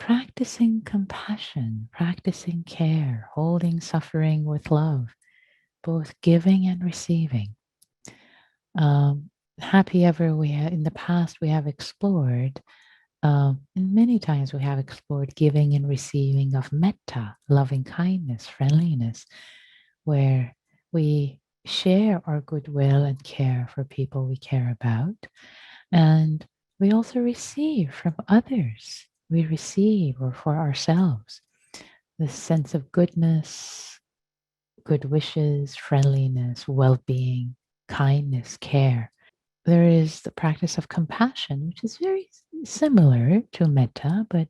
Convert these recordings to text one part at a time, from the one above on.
practicing compassion, practicing care, holding suffering with love, both giving and receiving. Happy ever we have, in the past we have explored, and many times we have explored giving and receiving of metta, loving kindness, friendliness, where we share our goodwill and care for people we care about. And we also receive from others. We receive, or for ourselves, this sense of goodness, good wishes, friendliness, well-being, kindness, care. There is the practice of compassion, which is very similar to metta, but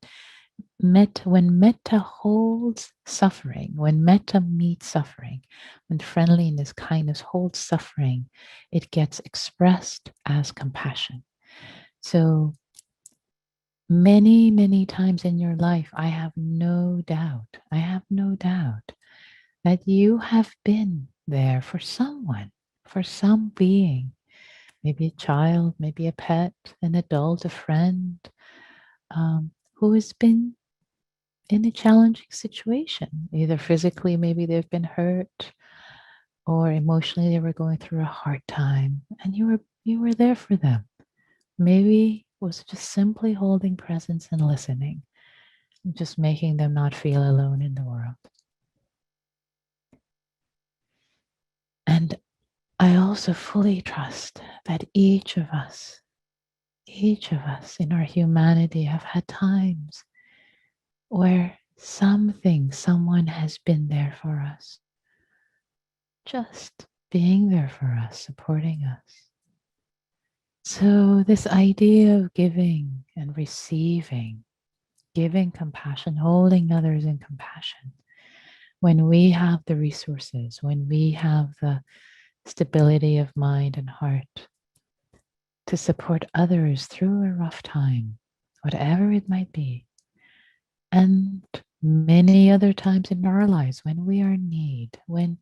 when metta holds suffering, when metta meets suffering, when friendliness, kindness holds suffering, it gets expressed as compassion. So many, many times in your life, I have no doubt that you have been there for someone, for some being, maybe a child, maybe a pet, an adult, a friend, who has been in a challenging situation. Either physically, maybe they've been hurt, or emotionally they were going through a hard time, and you were there for them. Maybe it was just simply holding presence and listening, just making them not feel alone in the world. And I also fully trust that each of us in our humanity have had times where someone has been there for us, just being there for us, supporting us. So this idea of giving and receiving, giving compassion, holding others in compassion, when we have the resources, when we have the stability of mind and heart to support others through a rough time, whatever it might be, and many other times in our lives when we are in need, when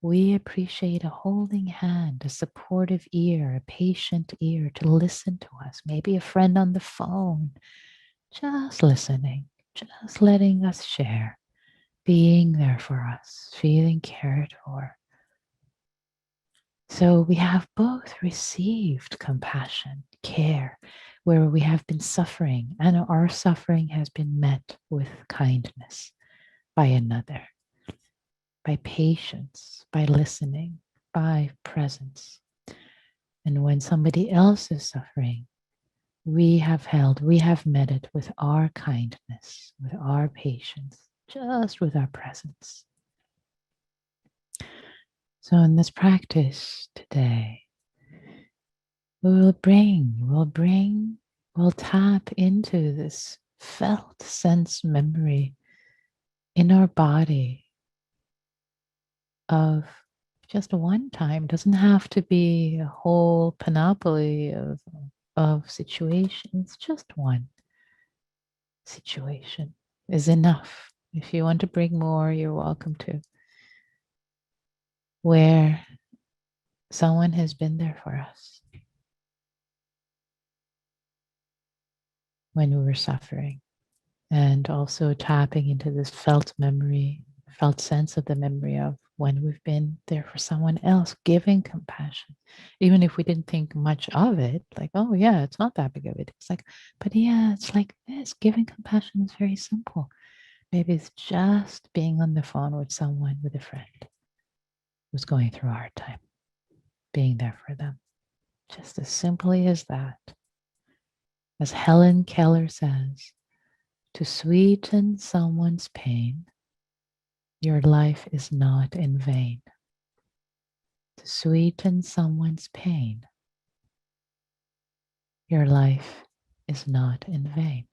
we appreciate a holding hand, a supportive ear, a patient ear to listen to us, maybe a friend on the phone, just listening, just letting us share, being there for us, feeling cared for. So we have both received compassion, care, where we have been suffering, and our suffering has been met with kindness by another, by patience, by listening, by presence. And when somebody else is suffering, we have met it with our kindness, with our patience, just with our presence. So in this practice today, we'll tap into this felt sense memory in our body of just one time. It doesn't have to be a whole panoply of situations. Just one situation is enough. If you want to bring more, you're welcome to. Where someone has been there for us when we were suffering, and also tapping into this felt memory, felt sense of the memory of when we've been there for someone else, giving compassion, even if we didn't think much of it, like, oh yeah, it's not that big of it. It's like, but yeah, it's like this. Giving compassion is very simple. Maybe it's just being on the phone with someone, with a friend who's going through a hard time, being there for them. Just as simply as that. As Helen Keller says, to sweeten someone's pain, your life is not in vain. To sweeten someone's pain, your life is not in vain.